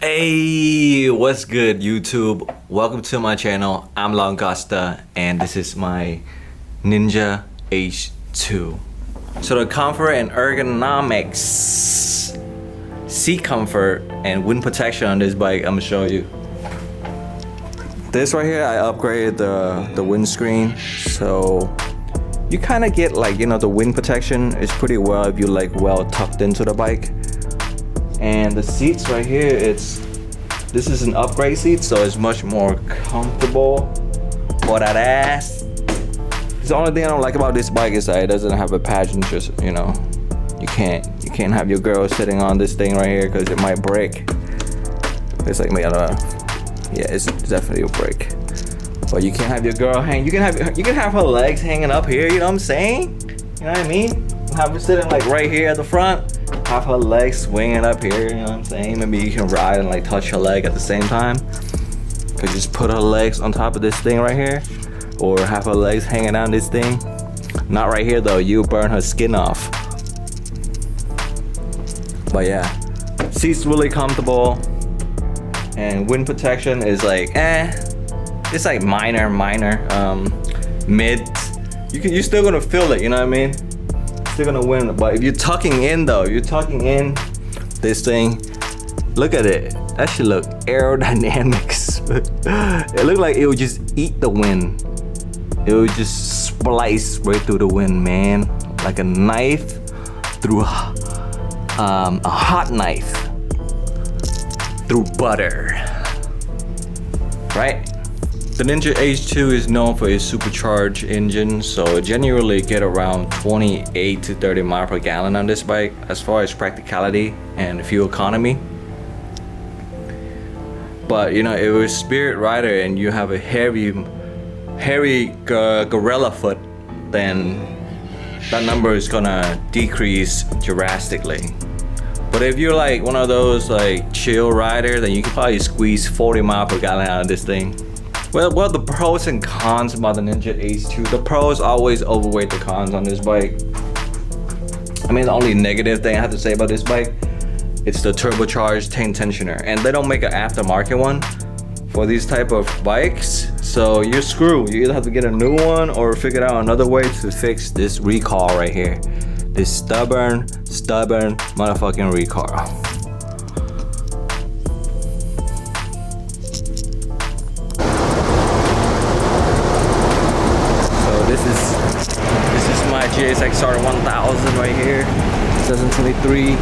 Hey, what's good YouTube? Welcome to my channel. I'm Langosta and this is my ninjaH2. So the comfort and ergonomics, seat comfort and wind protection on this bike, I'm gonna show you. This right here, I upgraded the windscreen, so you kind of get like, you know, the wind protection is pretty well if you like well tucked into the bike. And the seats right here, this is an upgrade seat, so it's much more comfortable for that ass. The only thing I don't like about this bike is that it doesn't have a passenger, you know. You can't have your girl sitting on this thing right here because it might break. It's like, yeah, it's definitely a break. But you can't have your girl hang. You can have her legs hanging up here. You know what I'm saying? You know what I mean? Have her sitting like right here at the front. Have her legs swinging up here, you know what I'm saying? Maybe you can ride and like touch her leg at the same time. Could just put her legs on top of this thing right here, or have her legs hanging down this thing. Not right here though, you burn her skin off. But yeah, seat's really comfortable, and wind protection is like it's like minor, mid. You're still gonna feel it, you know what I mean? Still gonna win. But if you're tucking in though, you're tucking in this thing, look at it, that should look aerodynamics. It looked like it would just eat the wind. It would just splice right through the wind, man, like a knife through a hot knife through butter, right? The ninjaH2 is known for its supercharged engine, so it generally get around 28 to 30 miles per gallon on this bike as far as practicality and fuel economy. But you know, if you're a spirit rider and you have a hairy gorilla foot, then that number is gonna decrease drastically. But if you're like one of those like chill riders, then you can probably squeeze 40 miles per gallon out of this thing. Well, the pros and cons about the ninjaH2. The pros always overweight the cons on this bike. I mean, the only negative thing I have to say about this bike, it's the turbocharged tank tensioner, and they don't make an aftermarket one for these type of bikes. So you're screwed. You either have to get a new one or figure out another way to fix this recall right here. This stubborn motherfucking recall. This is my GSX-R 1000 right here, 2023.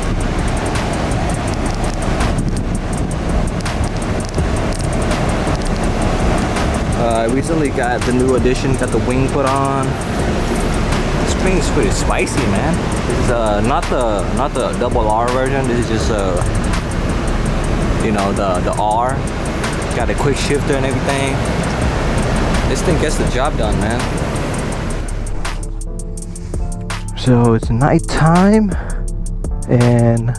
I recently got the new edition, got the wing put on. This wing is pretty spicy, man. This is not the double R version. This is just you know, the R. Got a quick shifter and everything. This thing gets the job done, man. So it's nighttime, and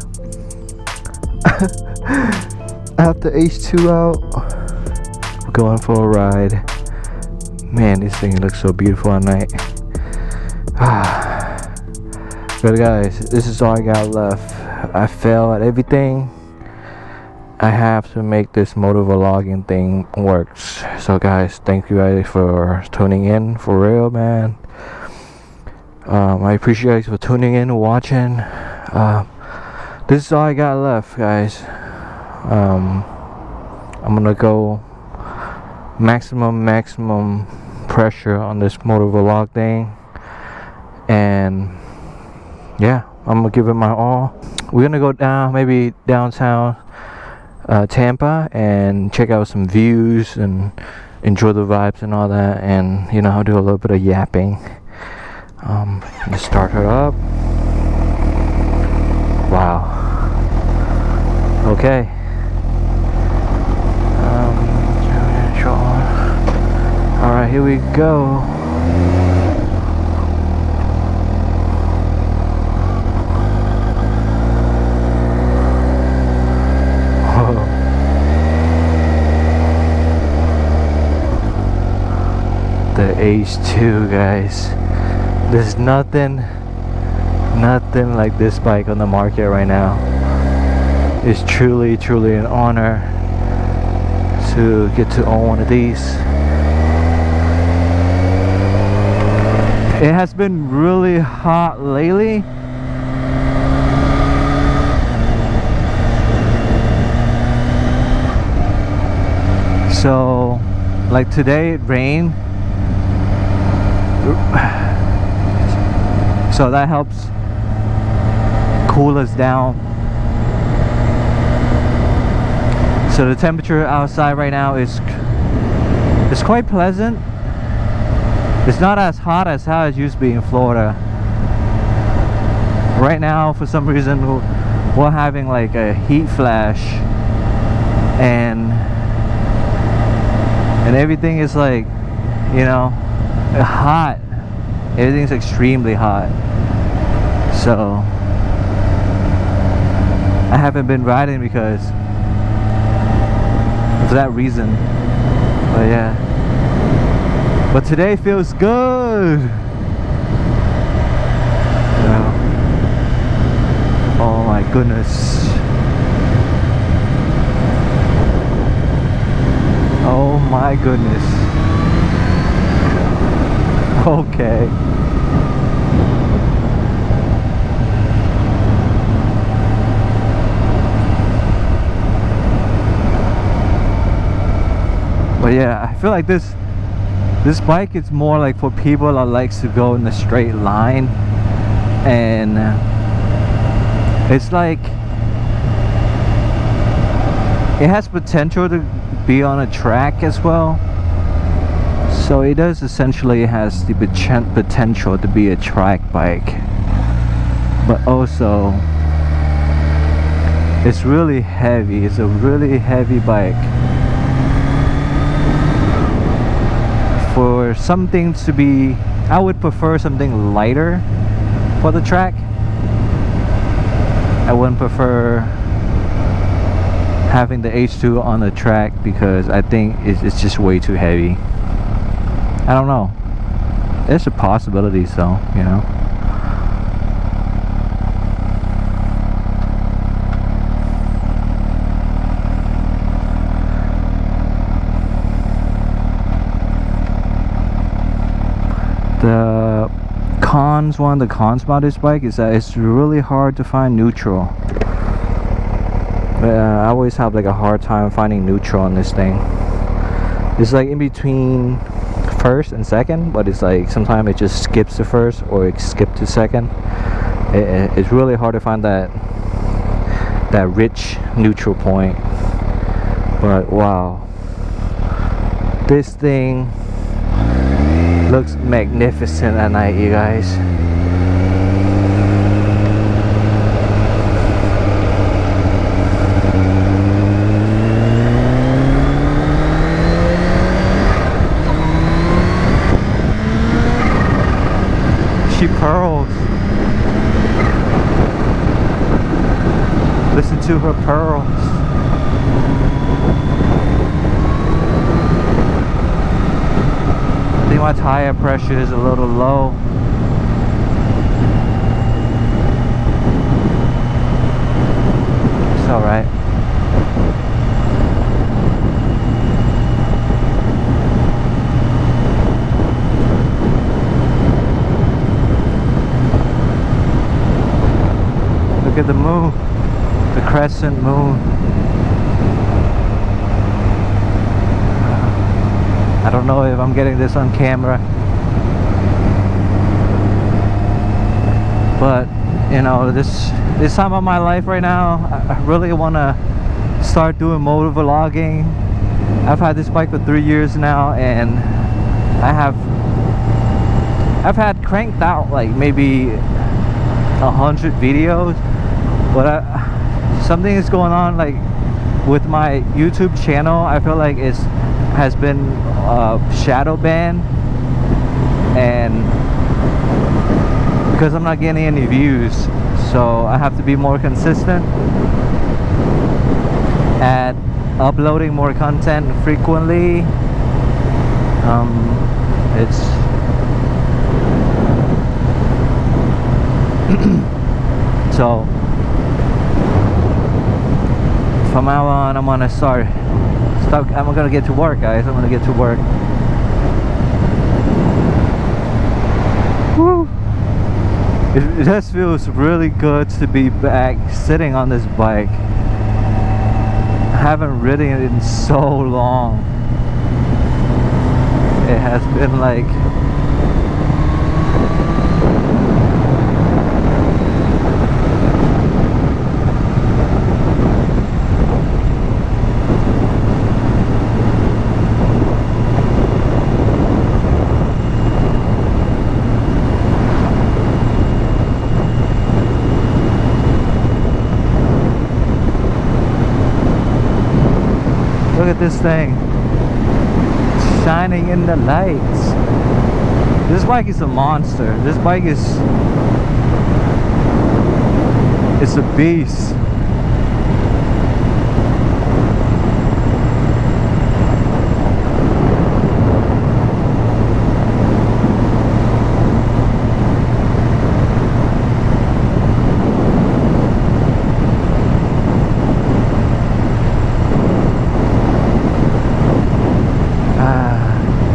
after H2 out, we're going for a ride. Man, this thing looks so beautiful at night. But guys, this is all I got left. I failed at everything. I have to make this motor vlogging thing works. So guys, thank you guys for tuning in, for real, man. I appreciate you guys for tuning in and watching. This is all I got left, guys. I'm gonna go maximum pressure on this motor vlog thing, and yeah, I'm gonna give it my all. We're gonna go down, maybe downtown Tampa, and check out some views and enjoy the vibes and all that, and you know, I'll do a little bit of yapping. Let's start her up. Wow. Okay. Alright, here we go. The H2, guys. There's nothing like this bike on the market right now. It's truly an honor to get to own one of these. It has been really hot lately. So like today it rained, so that helps cool us down. So the temperature outside right now is quite pleasant. It's not as hot as how it used to be in Florida. Right now, for some reason, we're having like a heat flash, and everything is like, you know, hot. Everything's extremely hot. So I haven't been riding because for that reason. But yeah, but today feels good. Yeah. Oh my goodness. Oh my goodness. Okay. But yeah, I feel like this bike is more like for people that likes to go in a straight line, and it's like it has potential to be on a track as well. So it does essentially has the potential to be a track bike, but also it's really heavy. It's a really heavy bike. For something to be, I would prefer something lighter for the track. I wouldn't prefer having the H2 on the track because I think it's just way too heavy. I don't know. There's a possibility, so, you know. One of the cons about this bike is that it's really hard to find neutral. I always have like a hard time finding neutral on this thing. It's like in between first and second, but it's like sometimes it just skips to first or it skips to second. It's really hard to find that rich neutral point. But wow, this thing looks magnificent at night, you guys. She purrs. Listen to her pearls. I think my tire pressure is a little low. It's alright. Look at the moon, the crescent moon. I don't know if I'm getting this on camera, but you know, this time of my life right now, I really want to start doing motor vlogging. I've had this bike for 3 years now, and I've had cranked out like maybe 100 videos, but something is going on like with my YouTube channel. I feel like it has been shadow banned, and because I'm not getting any views, so I have to be more consistent at uploading more content frequently. It's so From now on, I'm gonna I'm gonna get to work, guys. I'm gonna get to work. Woo. It just feels really good to be back sitting on this bike. I haven't ridden it in so long. It has been like look at this thing shining in the lights. This bike is a monster. This bike is, it's a beast.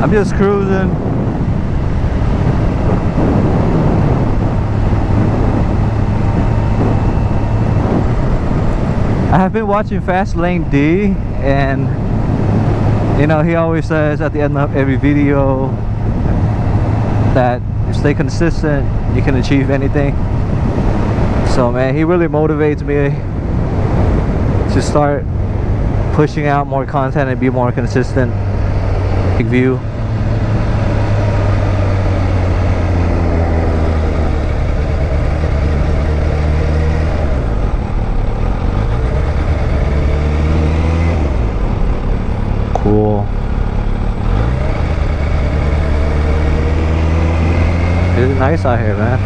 I'm just cruising. I have been watching FastlaneD, and you know, he always says at the end of every video that if you stay consistent, you can achieve anything. So man, he really motivates me to start pushing out more content and be more consistent. Big view. Cool. It's nice out here, man.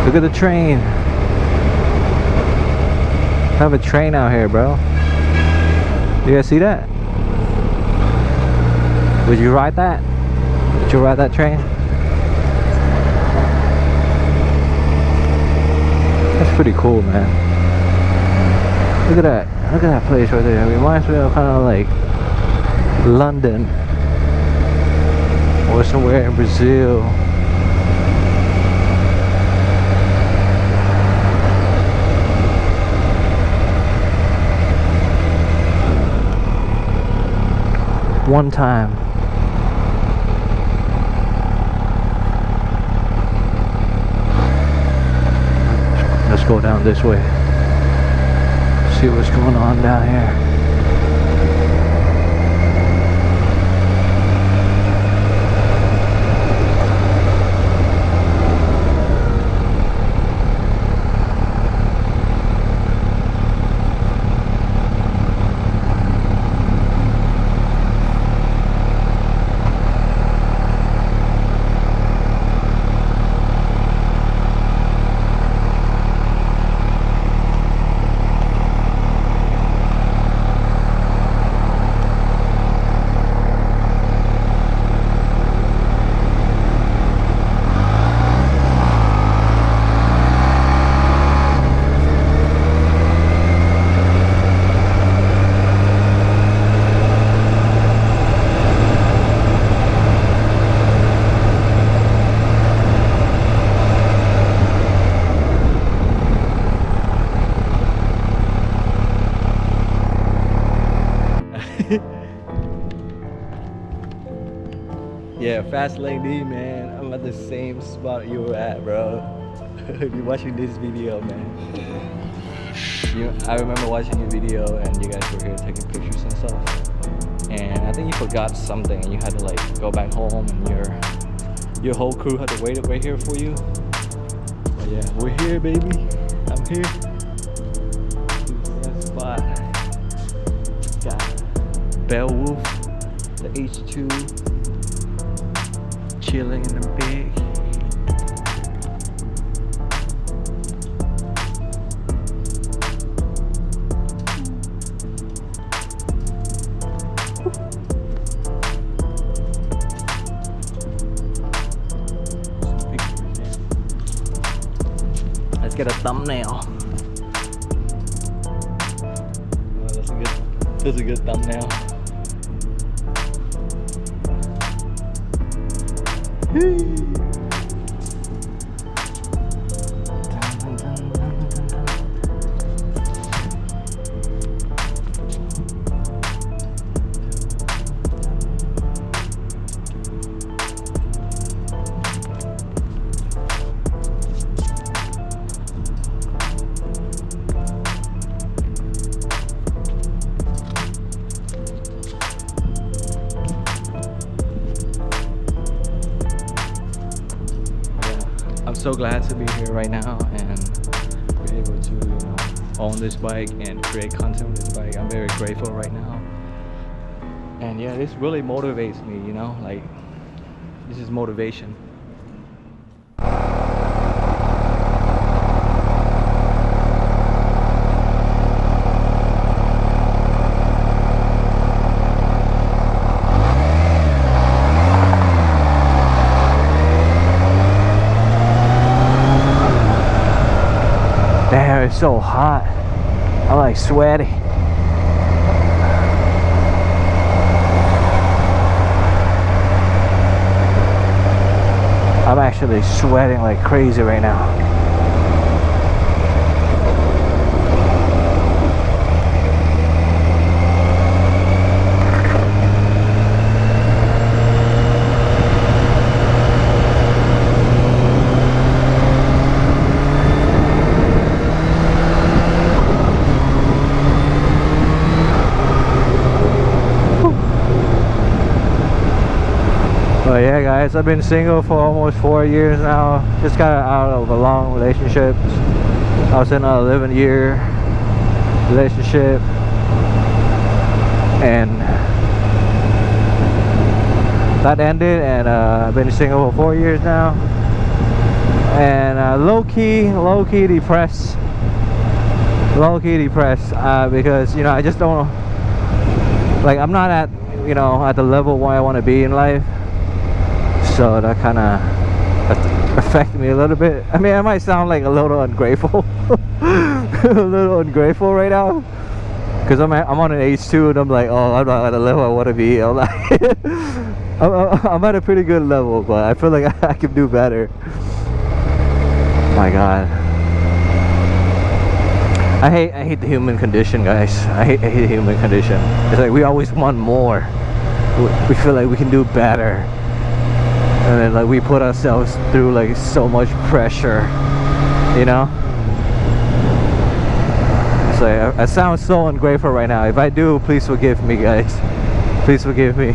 Look at the train. I have a train out here, bro. You guys see that? Would you ride that? Would you ride that train? That's pretty cool, man. Look at that. Look at that place right there. It reminds me of kind of like London or somewhere in Brazil. One time. Let's go down this way. See what's going on down here. Yeah, FastlaneD, man. I'm at the same spot you were at, bro. If you're watching this video, man. I remember watching your video and you guys were here taking pictures and stuff. And I think you forgot something and you had to like go back home and your whole crew had to wait right here for you. But yeah, we're here, baby. I'm here. That spot. Got Beowulf, the H2. Chilling in the big. get a thumbnail. Oh, that's a good thumbnail. I'm so glad to be here right now and be able to, you know, own this bike and create content with this bike. I'm very grateful right now. And yeah, this really motivates me, you know, like this is motivation. Damn, it's so hot. I'm like sweaty. I'm actually sweating like crazy right now. But yeah guys, I've been single for almost 4 years now. Just got out of a long relationship. I was in a 11-year relationship and that ended, and I've been single for 4 years now, and low-key depressed because, you know, I just don't, like, I'm not at, you know, at the level where I want to be in life. So that kind of affected me a little bit. I mean, I might sound like a little ungrateful, a little ungrateful right now, because I'm on an H2 and I'm like, oh, I'm not at a level I want to be. I'm like, I'm at a pretty good level, but I feel like I can do better. My God, I hate the human condition, guys. I hate the human condition. It's like we always want more. We feel like we can do better. And then like we put ourselves through like so much pressure, you know. It's like I sound so ungrateful right now. If I do, please forgive me, guys. Please forgive me.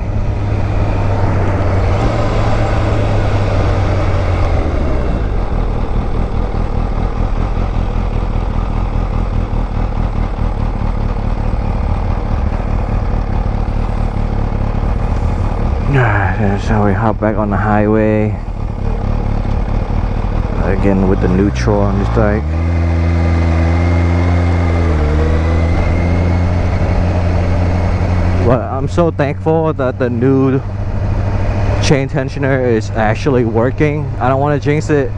So we hop back on the highway again with the neutral on this bike. But I'm so thankful that the new chain tensioner is actually working. I don't want to jinx it.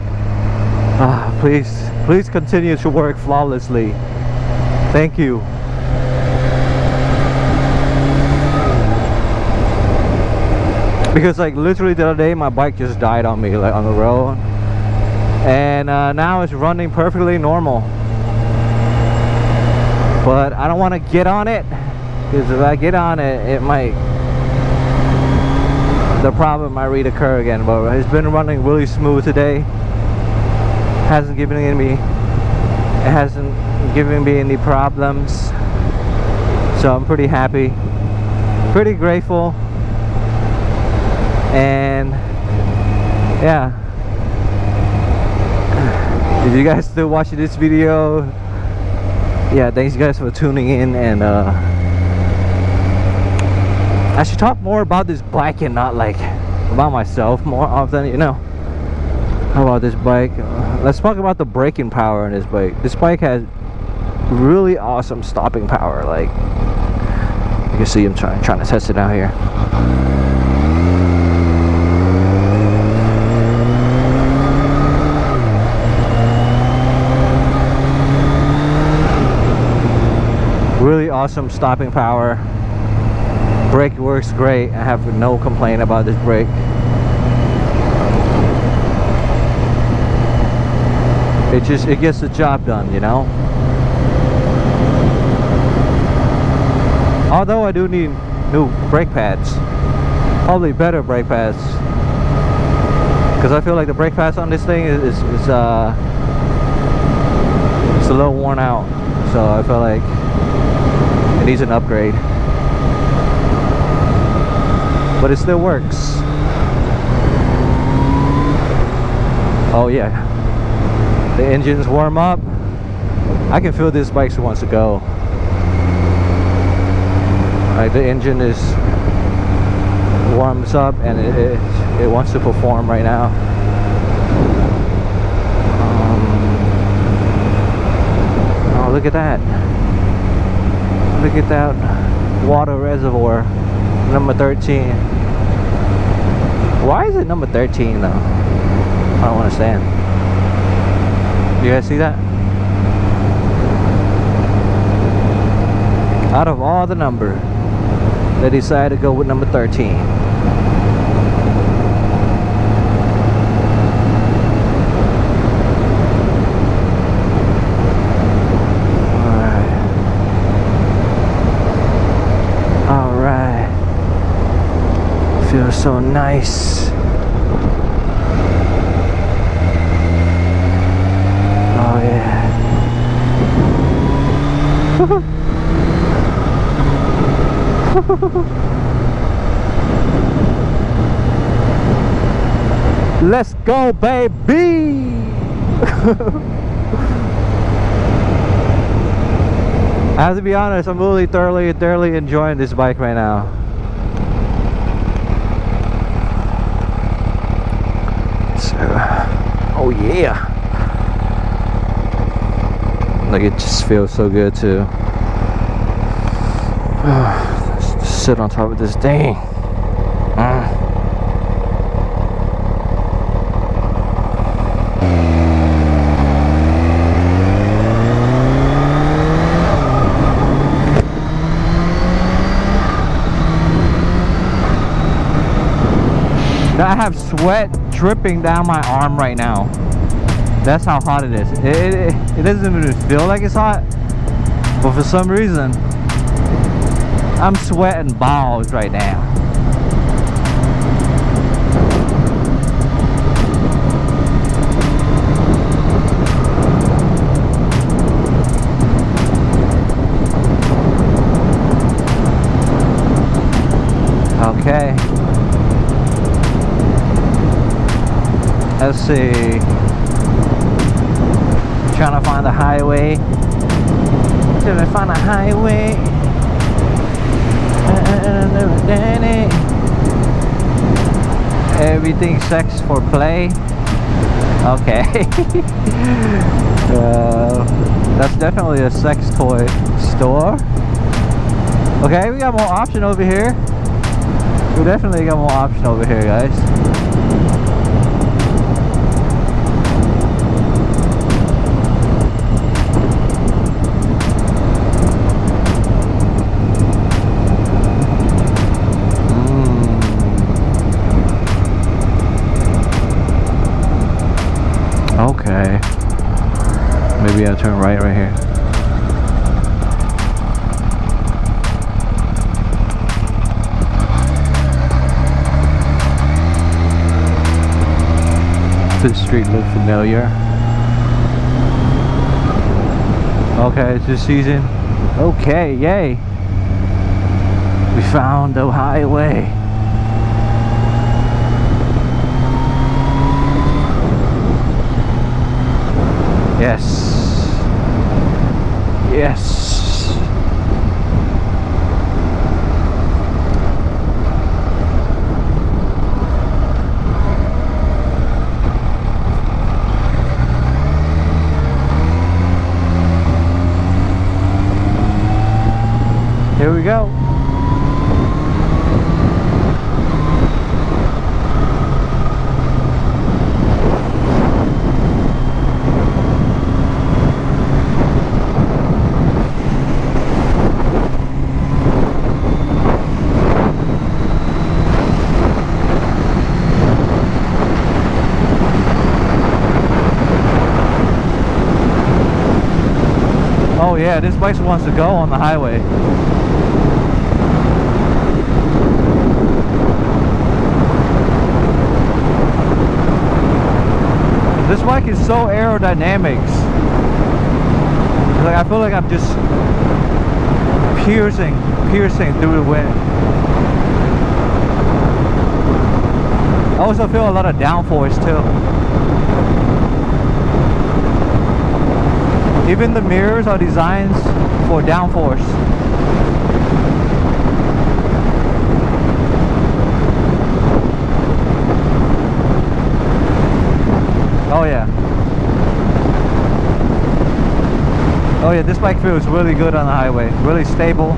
Please continue to work flawlessly. Thank you. Because like literally the other day my bike just died on me, like on the road, and now it's running perfectly normal. But I don't want to get on it, because if I get on it, the problem might reoccur again. But it's been running really smooth today. Hasn't given me any problems, so I'm pretty happy, pretty grateful. And yeah, if you guys still watching this video, yeah, thanks you guys for tuning in. And I should talk more about this bike and not like about myself more often, you know. How about this bike? Let's talk about the braking power on this bike. This bike has really awesome stopping power. Like you can see I'm trying to test it out here. Really awesome stopping power. Brake works great. I have no complaint about this brake. It gets the job done, you know. Although I do need new brake pads, probably better brake pads, because I feel like the brake pads on this thing is it's a little worn out. So I feel like it needs an upgrade, but it still works. Oh yeah, the engine's warm up. I can feel this bike wants to go. Like the engine is warms up and it wants to perform right now. Oh, look at that! Look at that water reservoir, number 13. Why is it number 13 though? I don't understand. You guys see that? Out of all the numbers, they decided to go with number 13. Alright. Feels so nice. Oh yeah. Let's go, baby. I have to be honest, I'm really thoroughly enjoying this bike right now. So, oh yeah. Like it just feels so good to sit on top of this thing. I have sweat dripping down my arm right now. That's how hot it is. It doesn't even feel like it's hot, but for some reason I'm sweating balls right now. Okay. Let's see. Trying to find the highway. Trying to find a highway. Everything sex for play. Okay. That's definitely a sex toy store. Okay, we got more option over here. We definitely got more option over here, guys. Okay. Maybe I'll turn right here. This street look familiar. Okay, it's this season. Okay, yay. We found the highway. Yes. Yes. Here we go. Oh yeah, this bike wants to go on the highway. This bike is so aerodynamic. Like I feel like I'm just piercing through the wind. I also feel a lot of downforce too. Even the mirrors are designed for downforce. Oh yeah. Oh yeah, this bike feels really good on the highway. Really stable.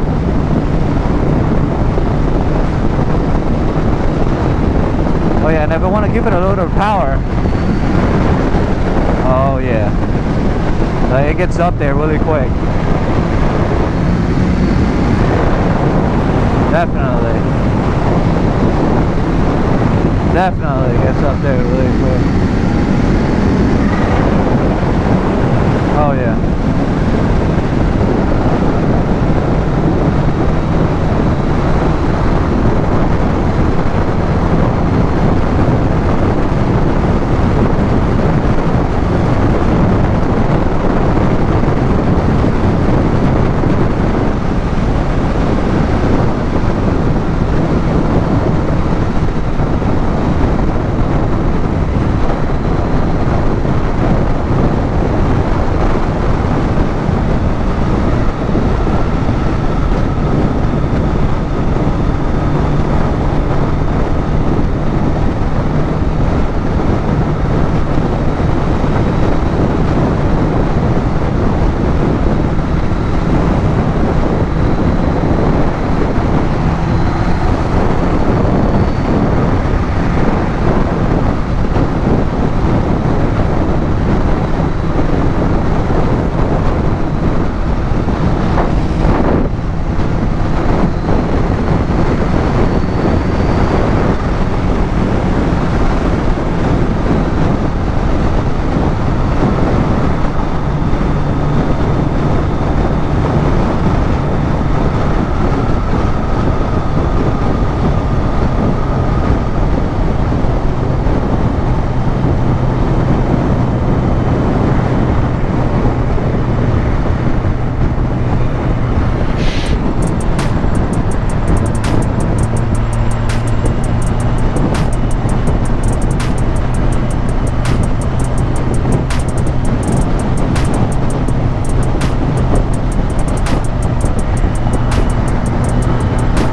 Oh yeah, and if I want to give it a little power. Oh yeah. It gets up there really quick. Definitely gets up there really quick. Oh yeah.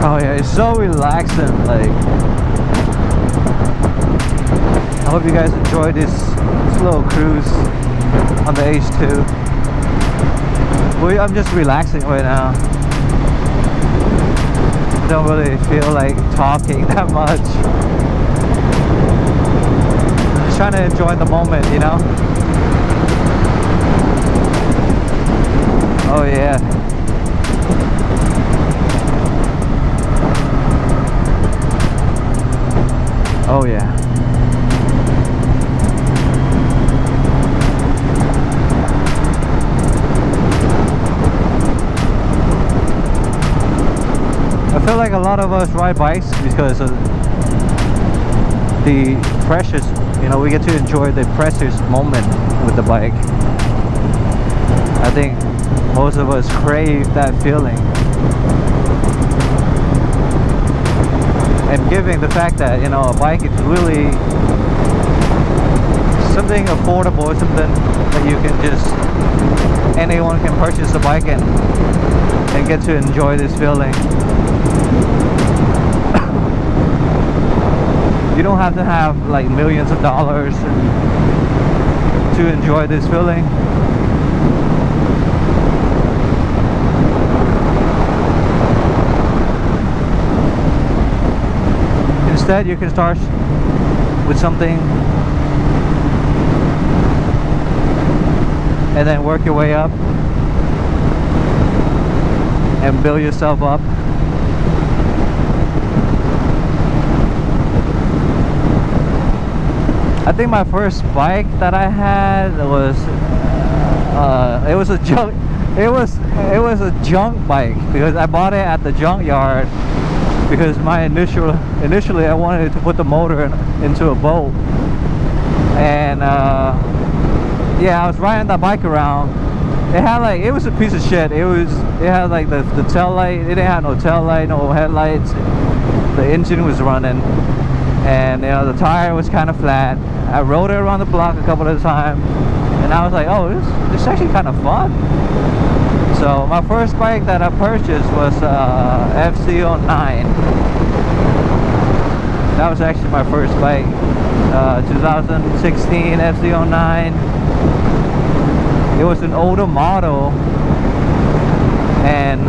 Oh yeah, it's so relaxing. Like, I hope you guys enjoyed this little cruise on the H2. I'm just relaxing right now. I don't really feel like talking that much. I'm just trying to enjoy the moment, you know? Oh yeah. Oh yeah. I feel like a lot of us ride bikes because of the precious, you know, we get to enjoy the precious moment with the bike. I think most of us crave that feeling. And given the fact that, you know, a bike is really something affordable, something that you can just, anyone can purchase a bike and get to enjoy this feeling. You don't have to have like millions of dollars to enjoy this feeling. Instead, you can start with something and then work your way up and build yourself up. I think my first bike that I had was it was a It was a junk bike because I bought it at the junkyard because initially I wanted to put the motor into a boat, and yeah, I was riding that bike around. It was a piece of shit. It had like the tail light. It didn't have no tail light, no headlights. The engine was running, and the tire was kind of flat. I rode it around the block a couple of times, and I was like, oh, this is actually kind of fun. So my first bike that I purchased was FC09. That was actually my first bike. 2016 FC09. It was an older model, and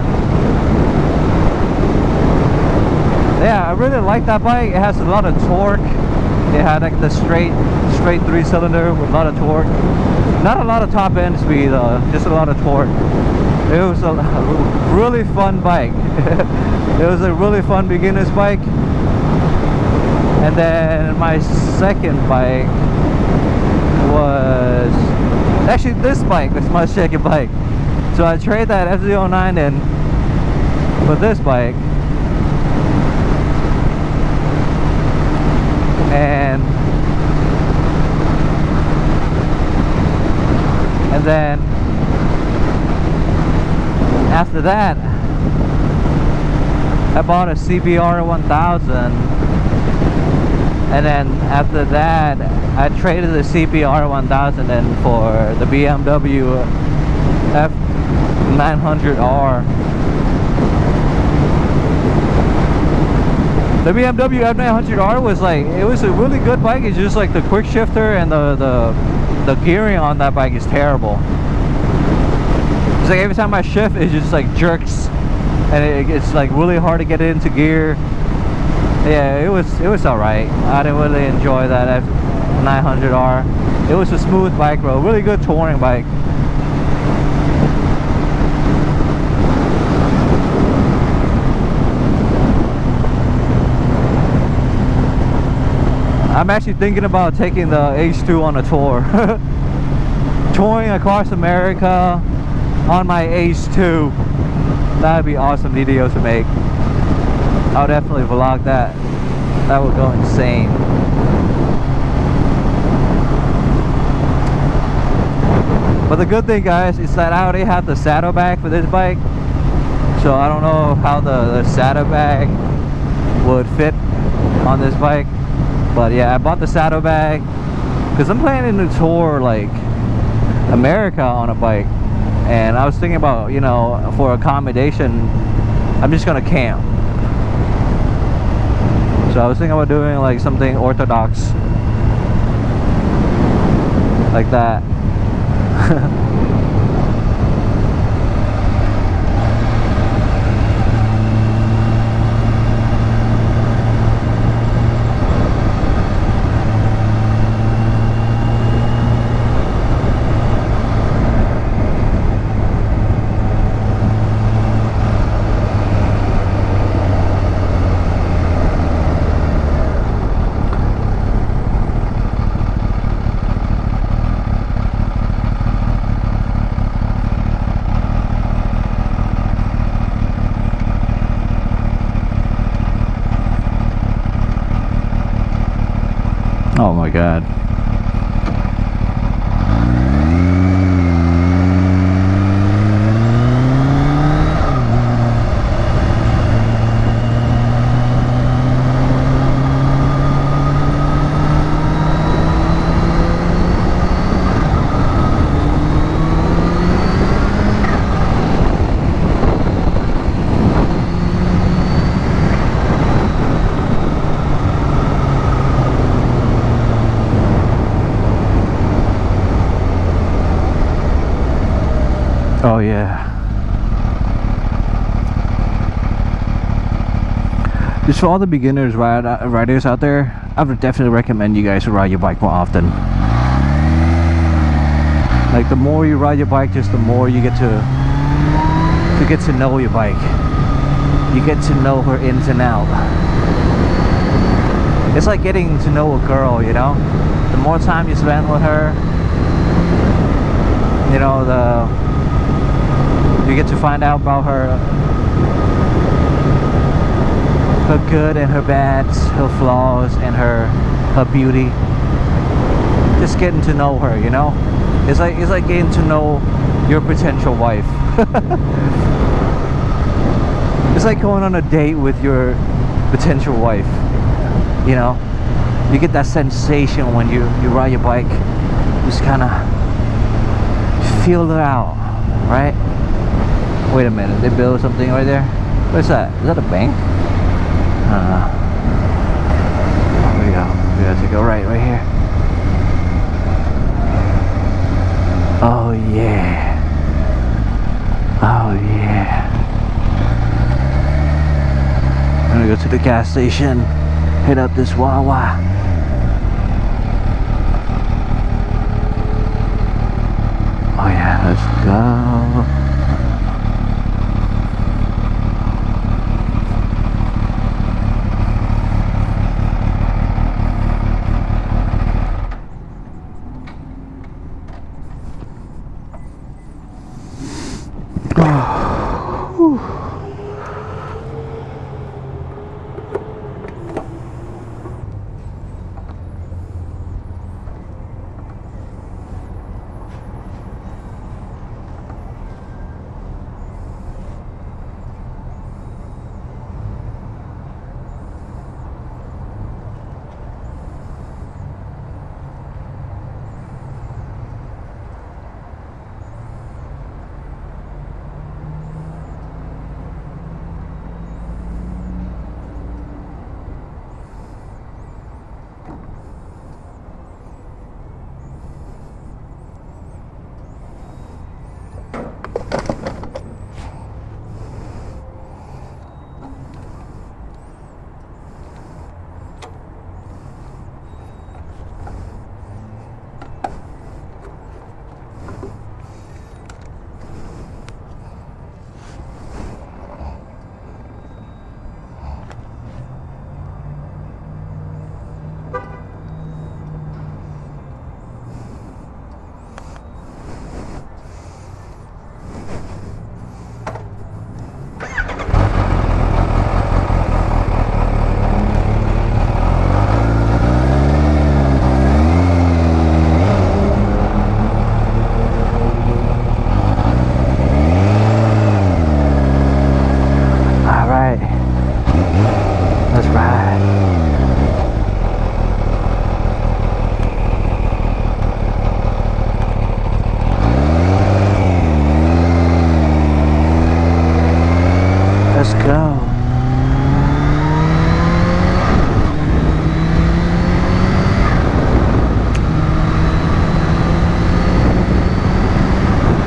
yeah, I really like that bike. It has a lot of torque. It had like the straight 3-cylinder with a lot of torque. Not a lot of top end speed though, just a lot of torque. It was a really fun bike. It was a really fun beginner's bike. And then my second bike was actually this bike. That's my second bike. So I traded that FZ09 in for this bike. And then after that I bought a CBR 1000, and then after that I traded the CBR 1000 in for the BMW F900R. The BMW F900R was like, it was a really good bike. It's just like the quick shifter and the gearing on that bike is terrible. It's like every time I shift, it just like jerks, and it's like really hard to get it into gear. Yeah, it was alright. I didn't really enjoy that F900R. It was a smooth bike, bro. Really good touring bike. I'm actually thinking about taking the H2 on a tour. Touring across America on my H2. That'd be awesome videos to make. I'll definitely vlog that. That would go insane. But the good thing, guys, is that I already have the saddlebag for this bike. So I don't know how the saddlebag would fit on this bike. But yeah, I bought the saddlebag because I'm planning to tour like America on a bike, and I was thinking about, you know, for accommodation, I'm just gonna camp. So I was thinking about doing like something orthodox like that. Oh my god. Oh yeah. Just for all the beginners riders out there, I would definitely recommend you guys to ride your bike more often. Like the more you ride your bike, just the more you get to know your bike. You get to know her ins and out. It's like getting to know a girl, you know? The more time you spend with her, you know, You get to find out about her good and her bads, her flaws and her beauty. Just getting to know her, you know. It's like getting to know your potential wife. It's like going on a date with your potential wife. You know, you get that sensation when you ride your bike. Just kind of feel it out, right? Wait a minute, they built something right there. What's that? Is that a bank? Here we go. We gotta take a right here. Oh yeah. Oh yeah. I'm gonna go to the gas station. Hit up this Wawa. Oh yeah, let's go. Let's ride.